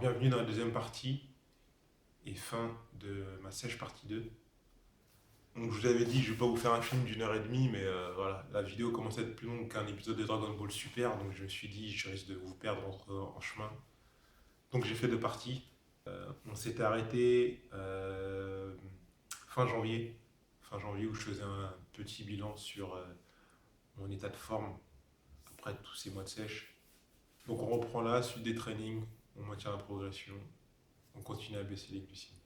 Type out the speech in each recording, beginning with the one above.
Bienvenue dans la deuxième partie et fin de ma sèche partie 2. Donc je vous avais dit, je vais pas vous faire un film d'1 h 30, mais voilà, la vidéo commence à être plus longue qu'un épisode de Dragon Ball Super, donc je me suis dit, je risque de vous perdre en chemin. Donc j'ai fait 2 parties. On s'était arrêté fin janvier, où je faisais un petit bilan sur mon état de forme après tous ces mois de sèche. Donc on reprend là, suite des trainings, on maintient la progression, on continue à baisser les glucides.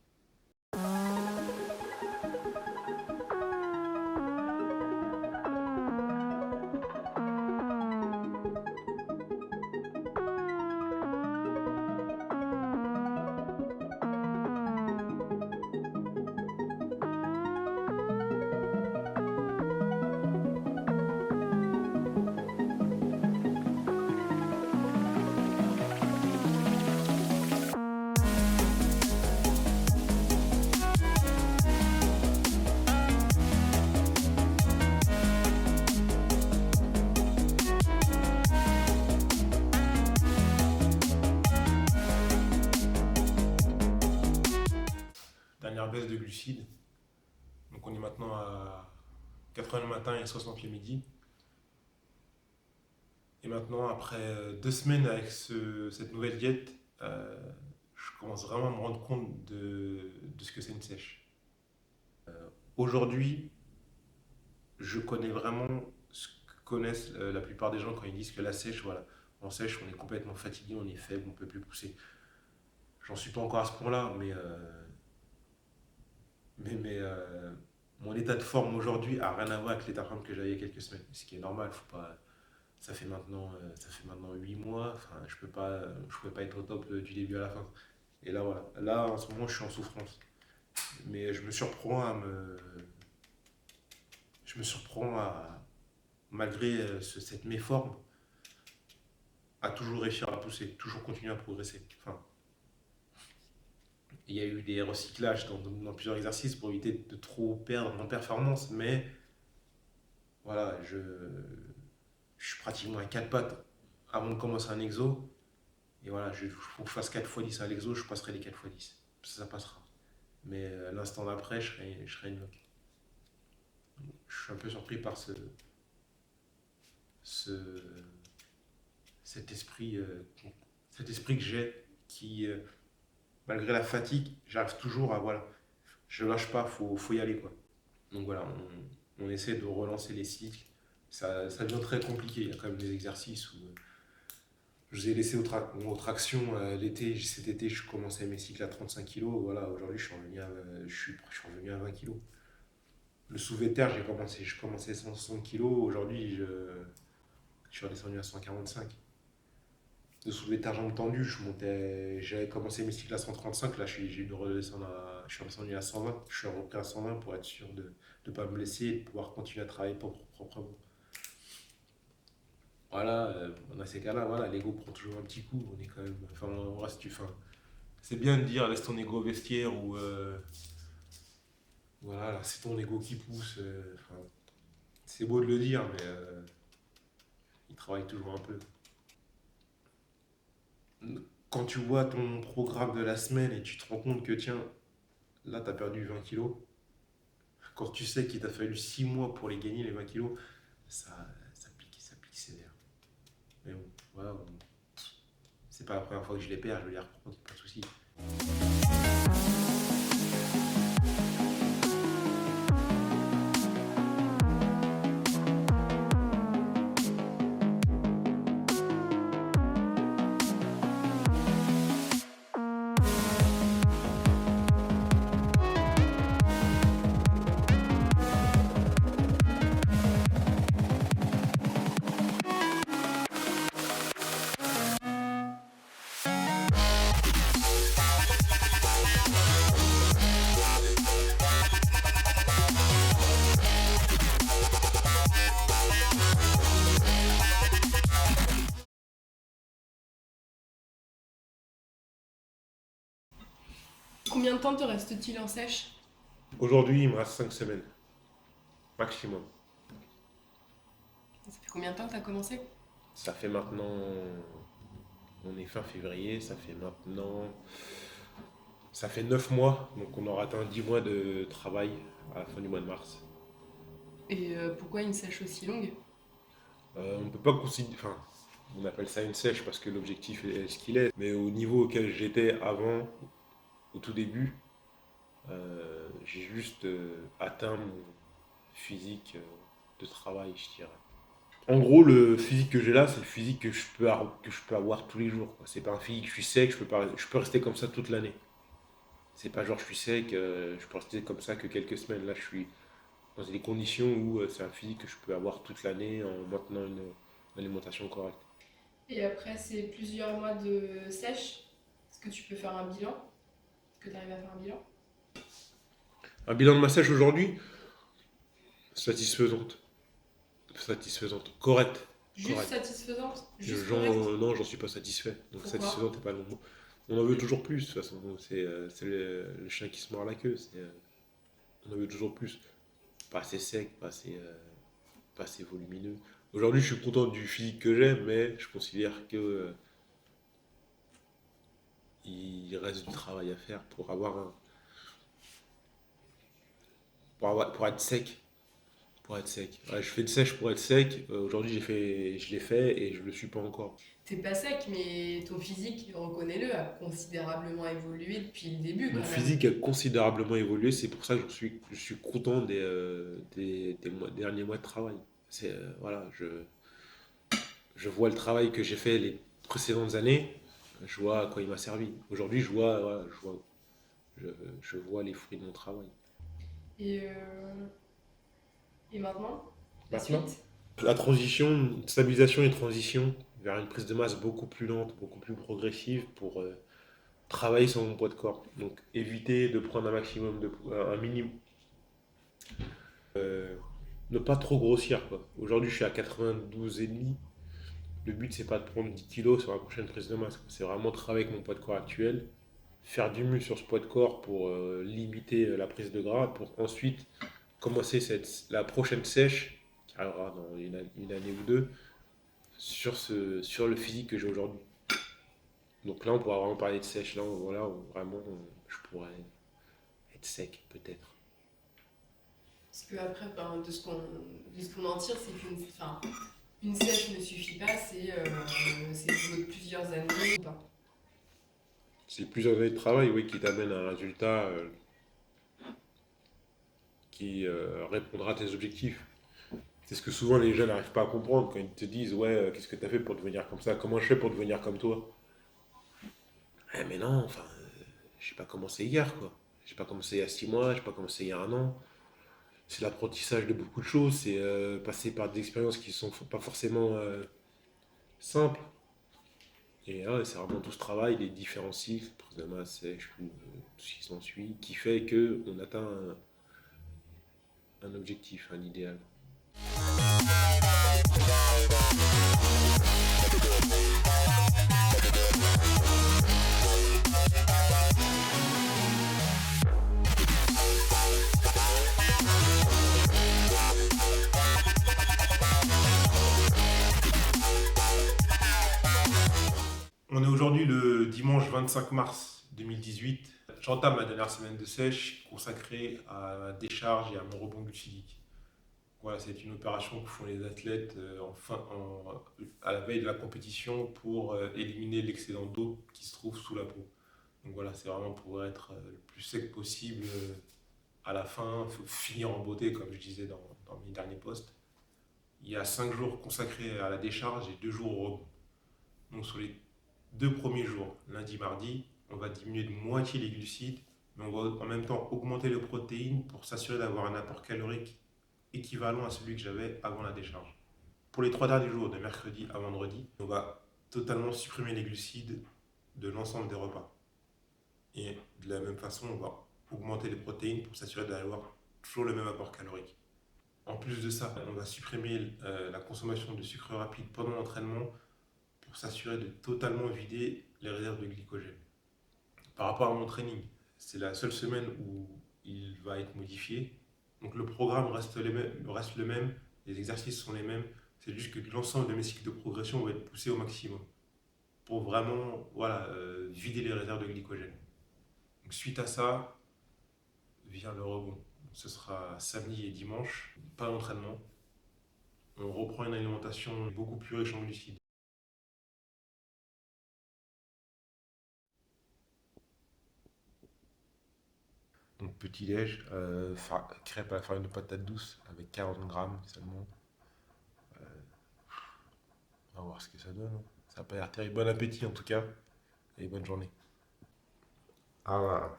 Dernière baisse de glucides. Donc on est maintenant à 80 le matin et 60 le midi. Et maintenant, après 2 semaines avec cette nouvelle diète, je commence vraiment à me rendre compte de ce que c'est une sèche. Aujourd'hui, je connais vraiment ce que connaissent la plupart des gens quand ils disent que la sèche, voilà, en sèche, on est complètement fatigué, on est faible, on ne peut plus pousser. J'en suis pas encore à ce point-là, mais mon état de forme aujourd'hui a rien à voir avec l'état de forme que j'avais il y a quelques semaines. Ce qui est normal, faut pas. Ça fait maintenant 8 mois, enfin, je peux pas être au top du début à la fin. Et là, voilà. Là, en ce moment, je suis en souffrance. Mais je me surprends malgré cette méforme, à toujours réussir à pousser, toujours continuer à progresser. Enfin, il y a eu des recyclages dans plusieurs exercices pour éviter de trop perdre en performance, mais voilà, je suis pratiquement à 4 pattes avant de commencer un exo. Et voilà, il faut que je fasse 4 x 10 à l'exo, je passerai les 4 x 10. Ça passera. Mais l'instant d'après, je serai une loque. Je suis un peu surpris par ce, cet esprit, cet esprit que j'ai qui, malgré la fatigue, j'arrive toujours à, voilà, je lâche pas, faut y aller, quoi. Donc voilà, on essaie de relancer les cycles. Ça devient très compliqué. Il y a quand même des exercices où je vous ai laissé aux tractions cet été, je commençais mes cycles à 35 kilos. Voilà, aujourd'hui, je suis revenu à 20 kilos. Le soulevé de terre, je commençais à 160 kilos. Aujourd'hui, je suis redescendu à 145. Le soulevé de terre jambes tendues, j'avais commencé mes cycles à 135. Là, j'ai eu de redescendre je suis redescendu à 120. Je suis repris à 120 pour être sûr de ne pas me blesser et de pouvoir continuer à travailler proprement. Voilà, dans ces cas-là, voilà, l'ego prend toujours un petit coup. On est quand même. Enfin, on reste. Enfin, c'est bien de dire laisse ton ego au vestiaire ou voilà, là, c'est ton ego qui pousse. Enfin, c'est beau de le dire, mais il travaille toujours un peu. Quand tu vois ton programme de la semaine et tu te rends compte que tiens, là, tu as perdu 20 kilos, quand tu sais qu'il t'a fallu 6 mois pour les gagner, les 20 kilos, ça pique sévère. Mais bon, voilà, c'est pas la première fois que je les perds, je vais les reprendre, pas de soucis. Combien de temps te reste-t-il en sèche? Aujourd'hui, il me reste 5 semaines, maximum. Ça fait combien de temps que tu as commencé? Ça fait maintenant On est fin février, ça fait maintenant... Ça fait 9 mois, donc on aura atteint 10 mois de travail à la fin du mois de mars. Et pourquoi une sèche aussi longue? On ne peut pas considérer... Enfin, on appelle ça une sèche parce que l'objectif est ce qu'il est. Mais au niveau auquel j'étais avant, au tout début, j'ai juste atteint mon physique de travail, je dirais. En gros, le physique que j'ai là, c'est le physique que je peux avoir tous les jours, quoi. C'est pas un physique, je suis sec, je peux rester comme ça toute l'année. C'est pas genre je suis sec, je peux rester comme ça que quelques semaines. Là, je suis dans des conditions où c'est un physique que je peux avoir toute l'année en maintenant une alimentation correcte. Et après ces plusieurs mois de sèche, est-ce que tu peux faire un bilan? Est-ce que tu arrives à faire un bilan? Un bilan de massage aujourd'hui, satisfaisante. Satisfaisante. Correcte. Juste Correcte. satisfaisante? Juste correcte? Non, j'en suis pas satisfait. Donc Pourquoi? satisfaisante n'est pas le mot. On en veut toujours plus, de toute façon. C'est le chien qui se mord la queue. On en veut toujours plus. Pas assez sec, pas assez volumineux. Aujourd'hui, je suis content du physique que j'ai, mais je considère que il reste du travail à faire pour être sec. Pour être sec. Ouais, je fais une sèche pour être sec. Aujourd'hui, je l'ai fait et je le suis pas encore. T'es pas sec, mais ton physique, reconnais-le, a considérablement évolué depuis le début Mon quand même. physique a considérablement évolué, c'est pour ça que je suis content des derniers mois de travail. Voilà, je vois le travail que j'ai fait les précédentes années, je vois à quoi il m'a servi. Aujourd'hui, voilà, je, je vois les fruits de mon travail. Et, euh, et maintenant, la Maintenant, suite? la transition, stabilisation et transition vers une prise de masse beaucoup plus lente, beaucoup plus progressive pour travailler sur mon poids de corps. Donc éviter de prendre un maximum un minimum, euh, ne pas trop grossir quoi. Aujourd'hui, je suis à 92,5. Le but c'est pas de prendre 10 kilos sur la prochaine prise de masse, c'est vraiment travailler avec mon poids de corps actuel, faire du muscle sur ce poids de corps pour limiter la prise de gras, pour ensuite commencer la prochaine sèche qui arrivera dans une année ou deux sur le physique que j'ai aujourd'hui. Donc là, on pourra vraiment parler de sèche. Là, je pourrais être sec, peut-être. Parce que après, enfin, de ce qu'on en tire, c'est une sèche ne suffit pas, c'est le boulot de plusieurs années. Ou pas. C'est plusieurs années de travail, oui, qui t'amènent à un résultat qui répondra à tes objectifs. C'est ce que souvent les jeunes n'arrivent pas à comprendre quand ils te disent ouais, qu'est-ce que tu as fait pour devenir comme ça? Comment je fais pour devenir comme toi? Mais non, enfin, j'ai pas commencé hier, quoi. J'ai pas commencé il y a 6 mois, j'ai pas commencé il y a un an. C'est l'apprentissage de beaucoup de choses, c'est passer par des expériences qui sont pas forcément simples. Et là, c'est vraiment tout ce travail, les différents cycles, prise de masse, sèche, tout ce qui s'ensuit, qui fait que on atteint un objectif, un idéal. On est aujourd'hui le dimanche 25 mars 2018. J'entame ma dernière semaine de sèche consacrée à la décharge et à mon rebond glucidique. Voilà, c'est une opération que font les athlètes à la veille de la compétition pour éliminer l'excédent d'eau qui se trouve sous la peau. Donc voilà, c'est vraiment pour être le plus sec possible à la fin. Il faut finir en beauté, comme je disais dans mes derniers posts. Il y a 5 jours consacrés à la décharge et 2 jours au rebond. Donc sur les 2 premiers jours, lundi, mardi, on va diminuer de moitié les glucides, mais on va en même temps augmenter les protéines pour s'assurer d'avoir un apport calorique équivalent à celui que j'avais avant la décharge. Pour les 3 derniers jours, de mercredi à vendredi, on va totalement supprimer les glucides de l'ensemble des repas. Et de la même façon, on va augmenter les protéines pour s'assurer d'avoir toujours le même apport calorique. En plus de ça, on va supprimer la consommation de sucre rapide pendant l'entraînement pour s'assurer de totalement vider les réserves de glycogène. Par rapport à mon training, c'est la seule semaine où il va être modifié. Donc le programme reste le même, les exercices sont les mêmes, c'est juste que l'ensemble de mes cycles de progression va être poussé au maximum pour vraiment voilà, vider les réserves de glycogène. Donc, suite à ça, vient le rebond. Ce sera samedi et dimanche, pas d'entraînement. On reprend une alimentation beaucoup plus riche en glucides. Donc petit-déj, crêpes à la farine de patate douce avec 40 grammes seulement. On va voir ce que ça donne, hein. Ça n'a pas l'air terrible. Bon appétit en tout cas et bonne journée. Ah,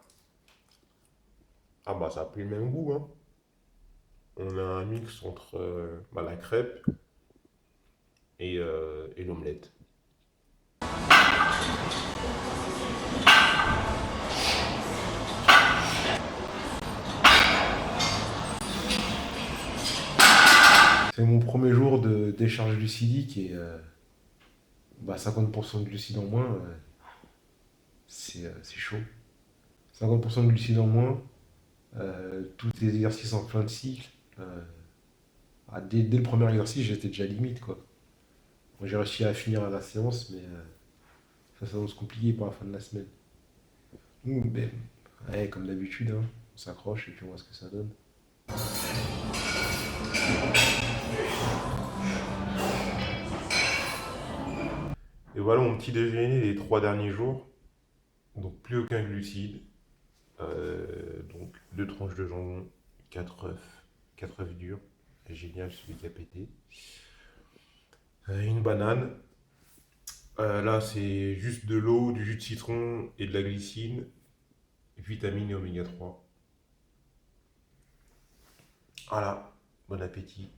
bah ça a pris le même goût, hein. On a un mix entre la crêpe et l'omelette. C'est mon premier jour de décharge glucidique et 50% de glucides en moins, c'est chaud. 50% de glucides en moins, tous les exercices en fin de cycle. Dès le premier exercice, j'étais déjà limite, quoi. Moi, j'ai réussi à finir la séance, mais ça s'annonce compliqué pour la fin de la semaine. Ouais, comme d'habitude, hein, on s'accroche et puis on voit ce que ça donne. Et voilà mon petit déjeuner des 3 derniers jours. Donc plus aucun glucide. Donc 2 tranches de jambon, 4 œufs, 4 œufs durs. Génial celui qui a pété. Une banane. Là c'est juste de l'eau, du jus de citron et de la glycine. Vitamines et oméga 3. Voilà, bon appétit.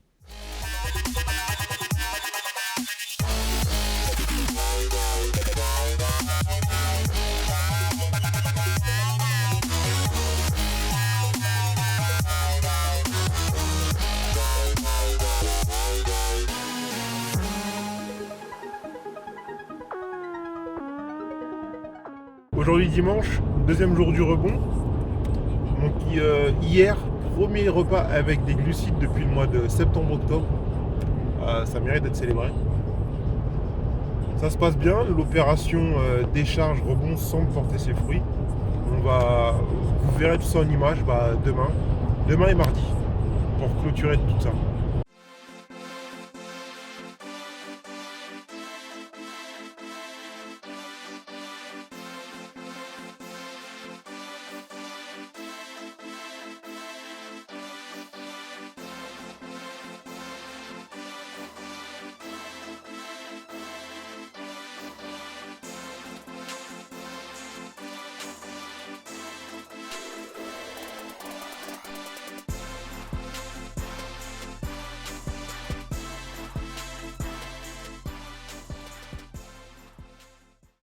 Aujourd'hui dimanche, deuxième jour du rebond. Donc hier, premier repas avec des glucides depuis le mois de septembre-octobre. Ça mérite d'être célébré. Ça se passe bien, l'opération décharge rebond semble porter ses fruits. Vous verrez tout ça en image demain et mardi pour clôturer tout ça.